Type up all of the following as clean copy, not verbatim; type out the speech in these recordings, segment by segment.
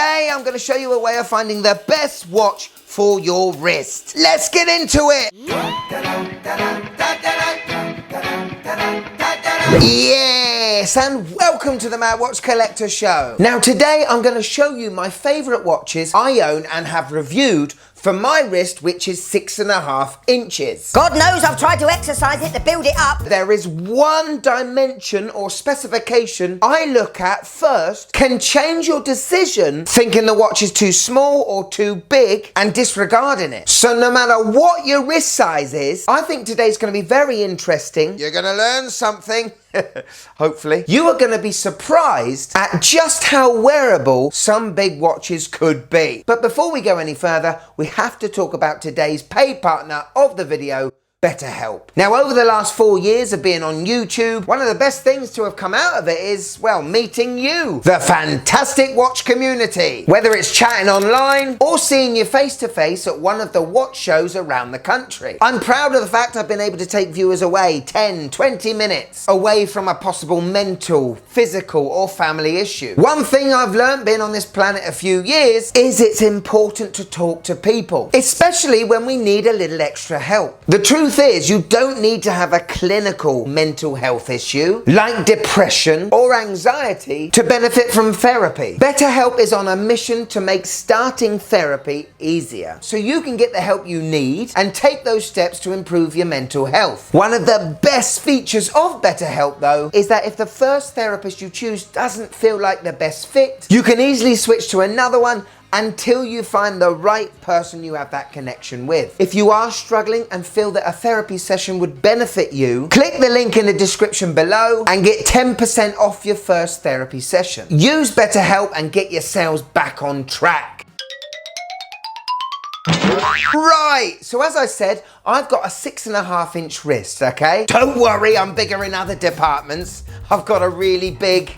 Today I'm going to show you a way of finding the best watch for your wrist. Let's get into it! Yes, and welcome to the Mad Watch Collector Show. Now today I'm going to show you my favourite watches I own and have reviewed for my wrist, which is 6.5 inches. God knows I've tried to exercise it to build it up. There is one dimension or specification I look at first can change your decision thinking the watch is too small or too big and disregarding it. So no matter what your wrist size is, I think today's going to be very interesting. You're going to learn something. Hopefully. You are going to be surprised at just how wearable some big watches could be. But before we go any further, we have to talk about today's paid partner of the video, BetterHelp. Now, over the last 4 years of being on YouTube, one of the best things to have come out of it is, well, meeting you, the fantastic watch community. Whether it's chatting online or seeing you face to face at one of the watch shows around the country. I'm proud of the fact I've been able to take viewers away 10, 20 minutes away from a possible mental, physical or family issue. One thing I've learned being on this planet a few years is it's important to talk to people, especially when we need a little extra help. The truth is, you don't need to have a clinical mental health issue like depression or anxiety to benefit from therapy. BetterHelp is on a mission to make starting therapy easier so you can get the help you need and take those steps to improve your mental health. One of the best features of BetterHelp though is that if the first therapist you choose doesn't feel like the best fit, you can easily switch to another one until you find the right person you have that connection with. If you are struggling and feel that a therapy session would benefit you, click the link in the description below and get 10% off your first therapy session. Use BetterHelp and get your sales back on track. Right, so as I said, I've got a 6.5 inch wrist, okay? Don't worry, I'm bigger in other departments. I've got a really big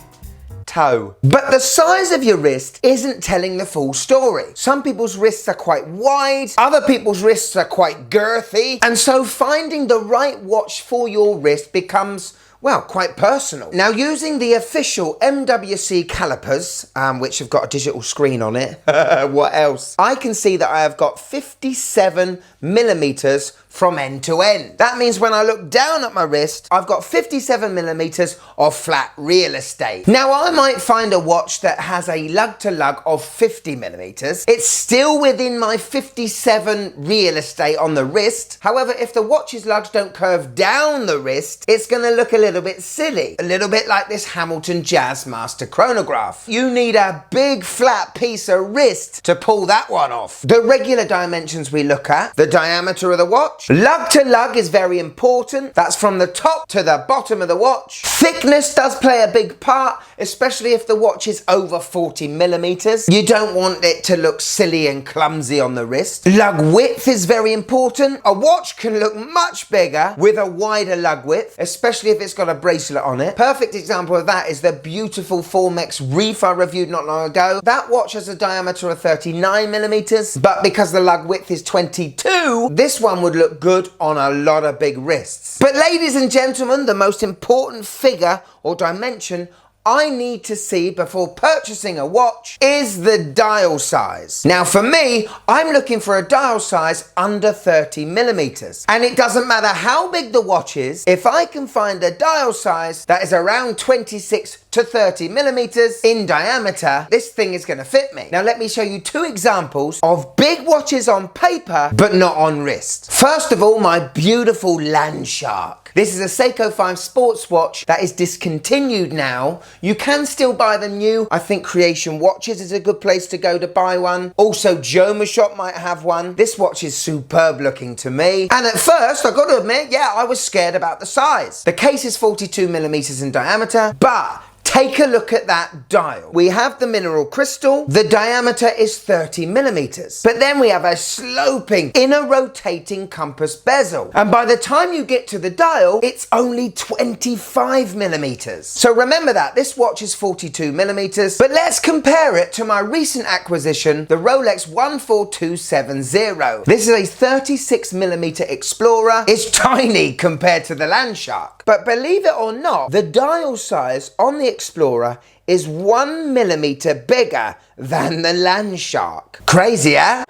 toe. But the size of your wrist isn't telling the full story. Some people's wrists are quite wide, other people's wrists are quite girthy, and so finding the right watch for your wrist becomes, well, quite personal. Now, using the official MWC calipers, which have got a digital screen on it, what else? I can see that I have got 57 millimeters from end to end. That means when I look down at my wrist, I've got 57 millimeters of flat real estate. Now, I might find a watch that has a lug to lug of 50 millimeters. It's still within my 57 real estate on the wrist. However, if the watch's lugs don't curve down the wrist, it's gonna look a little bit silly. A little bit like this Hamilton Jazzmaster chronograph. You need a big flat piece of wrist to pull that one off. The regular dimensions we look at, the diameter of the watch, lug to lug is very important. That's from the top to the bottom of the watch. Thickness does play a big part, especially if the watch is over 40 millimeters. You don't want it to look silly and clumsy on the wrist. Lug width is very important. A watch can look much bigger with a wider lug width, especially if it's got a bracelet on it. Perfect example of that is the beautiful Formex Reef I reviewed not long ago. That watch has a diameter of 39 millimeters, but because the lug width is 22, this one would look good on a lot of big wrists. But ladies and gentlemen, the most important figure or dimension I need to see before purchasing a watch is the dial size. Now for me, I'm looking for a dial size under 30 millimeters. And it doesn't matter how big the watch is, if I can find a dial size that is around 26 to 30 millimeters in diameter, this thing is gonna fit me. Now let me show you two examples of big watches on paper, but not on wrist. First of all, my beautiful Landshark. This is a Seiko 5 sports watch that is discontinued now. You can still buy them new. I think Creation Watches is a good place to go to buy one. Also, Joma Shop might have one. This watch is superb looking to me. And at first, I've got to admit, yeah, I was scared about the size. The case is 42 millimeters in diameter, but take a look at that dial. We have the mineral crystal. The diameter is 30 millimeters. But then we have a sloping inner rotating compass bezel. And by the time you get to the dial, it's only 25 millimeters. So remember that. This watch is 42 millimeters. But let's compare it to my recent acquisition, the Rolex 14270. This is a 36 millimeter Explorer. It's tiny compared to the Landshark. But believe it or not, the dial size on the Explorer is 1 millimeter bigger than the land shark. Crazy, eh?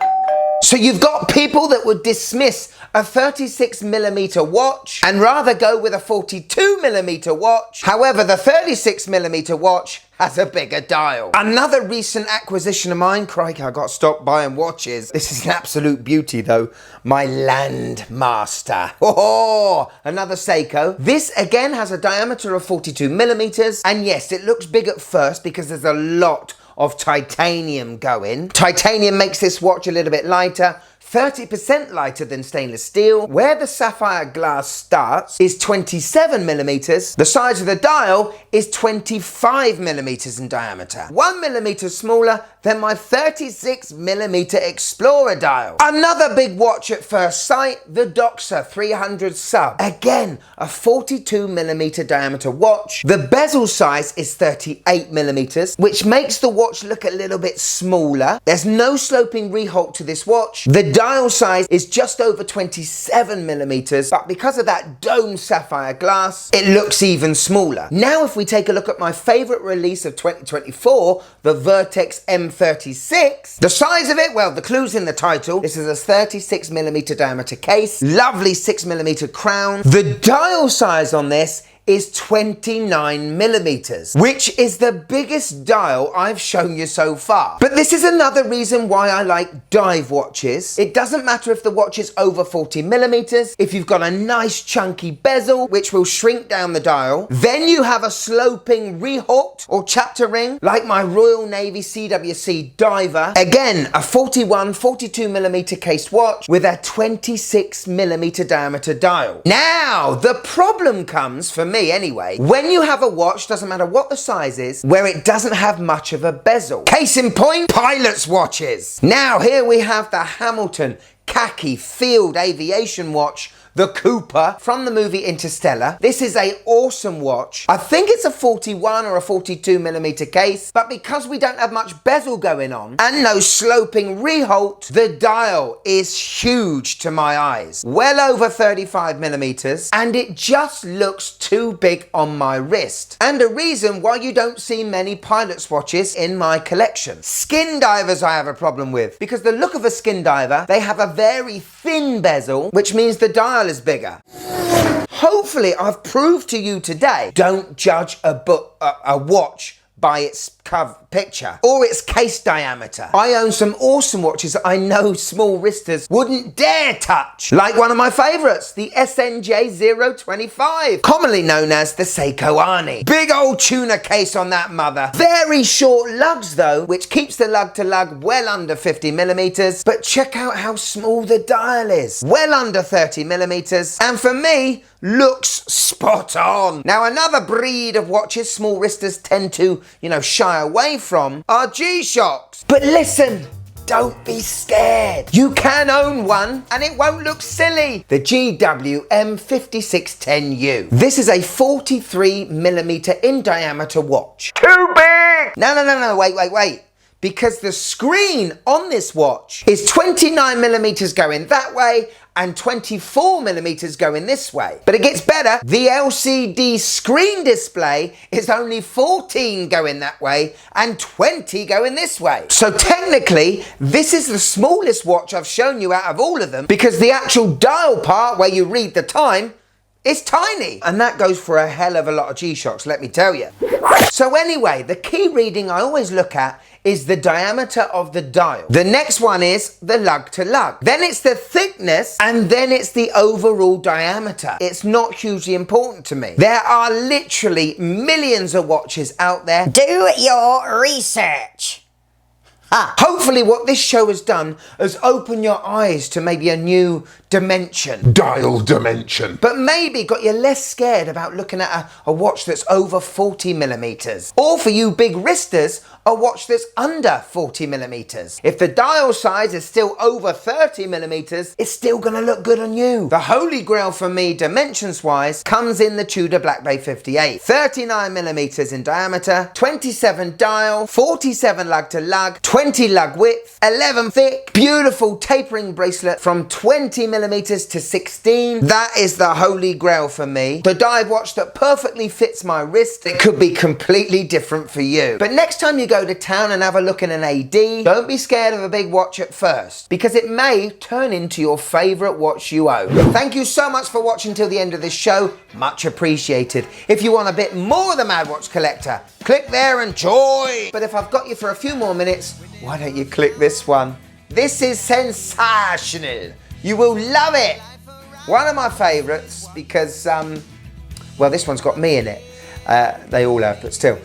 So you've got people that would dismiss a 36 millimeter watch and rather go with a 42 millimeter watch. However, the 36 millimeter watch has a bigger dial. Another recent acquisition of mine, crikey, I got stopped buying watches. This is an absolute beauty though. My Landmaster. Oh, another Seiko. This again has a diameter of 42 millimeters. And yes, it looks big at first because there's a lot of titanium going. Titanium makes this watch a little bit lighter, 30% lighter than stainless steel. Where the sapphire glass starts is 27 millimeters. The size of the dial is 25 millimeters in diameter. 1 millimeter smaller than my 36 millimeter Explorer dial. Another big watch at first sight, the Doxa 300 Sub. Again, a 42 millimeter diameter watch. The bezel size is 38 millimeters, which makes the watch look a little bit smaller. There's no sloping reholt to this watch. The dial size is just over 27 millimeters, but because of that dome sapphire glass, it looks even smaller. Now, if we take a look at my favorite release of 2024, the Vertex M36, the size of it, well, the clue's in the title. This is a 36 millimeter diameter case, lovely 6 millimeter crown. The dial size on this is 29 millimeters, which is the biggest dial I've shown you so far. But this is another reason why I like dive watches. It doesn't matter if the watch is over 40 millimeters, if you've got a nice chunky bezel, which will shrink down the dial, then you have a sloping rehaut or chapter ring, like my Royal Navy CWC diver. Again, a 42 millimeter cased watch with a 26 millimeter diameter dial. Now, the problem comes, for me anyway, when you have a watch, doesn't matter what the size is, where it doesn't have much of a bezel. Case in point, pilot's watches. Now here we have the Hamilton khaki field aviation watch, the Cooper from the movie Interstellar. This is an awesome watch. I think it's a 41 or a 42 millimeter case, but because we don't have much bezel going on and no sloping reholt, the dial is huge to my eyes. Well over 35 millimeters, and it just looks too big on my wrist. And a reason why you don't see many pilot's watches in my collection. Skin divers I have a problem with, because the look of a skin diver, they have a very thin bezel, which means the dial is bigger. Hopefully I've proved to you today, don't judge a watch by its cover picture or its case diameter. I own some awesome watches that I know small wristers wouldn't dare touch, like one of my favorites, the SNJ025, commonly known as the Seiko Ani. Big old tuna case on that mother. Very short lugs though, which keeps the lug to lug well under 50 millimeters, but check out how small the dial is. Well under 30 millimeters, and for me, looks spot on. Now, another breed of watches small wristers tend to, shy away from are G-Shocks. But listen, don't be scared. You can own one and it won't look silly. The GWM5610U. This is a 43 millimeter in diameter watch. Too big! No, wait. Because the screen on this watch is 29 millimeters going that way and 24 millimeters going this way. But it gets better. The LCD screen display is only 14 going that way and 20 going this way. So technically, this is the smallest watch I've shown you out of all of them, because the actual dial part where you read the time is tiny. And that goes for a hell of a lot of G-Shocks, let me tell you. So anyway, the key reading I always look at is the diameter of the dial. The next one is the lug to lug. Then it's the thickness, and then it's the overall diameter. It's not hugely important to me. There are literally millions of watches out there. Do your research. Hopefully what this show has done is open your eyes to maybe a new dimension. Dial dimension. But maybe got you less scared about looking at a watch that's over 40 millimeters. Or for you big wristers, a watch that's under 40mm. If the dial size is still over 30mm, it's still gonna look good on you. The holy grail for me, dimensions-wise, comes in the Tudor Black Bay 58. 39mm in diameter, 27 dial, 47 lug to lug, 20 lug width, 11 thick, beautiful tapering bracelet from 20mm to 16. That is the holy grail for me. The dive watch that perfectly fits my wrist. It could be completely different for you. But next time you go to town and have a look in an AD, don't be scared of a big watch at first, because it may turn into your favorite watch you own. Thank you so much for watching till the end of this show. Much appreciated. If you want a bit more of the Mad Watch Collector, click there and join. But if I've got you for a few more minutes, why don't you click this one? This is sensational. You will love it. One of my favorites because, well, this one's got me in it. They all have, but still.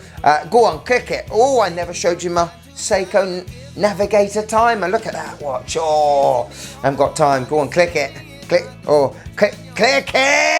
Go on, click it. Oh, I never showed you my Seiko Navigator timer. Look at that watch. Oh, I haven't got time. Go on, click it. Click. Oh, click it.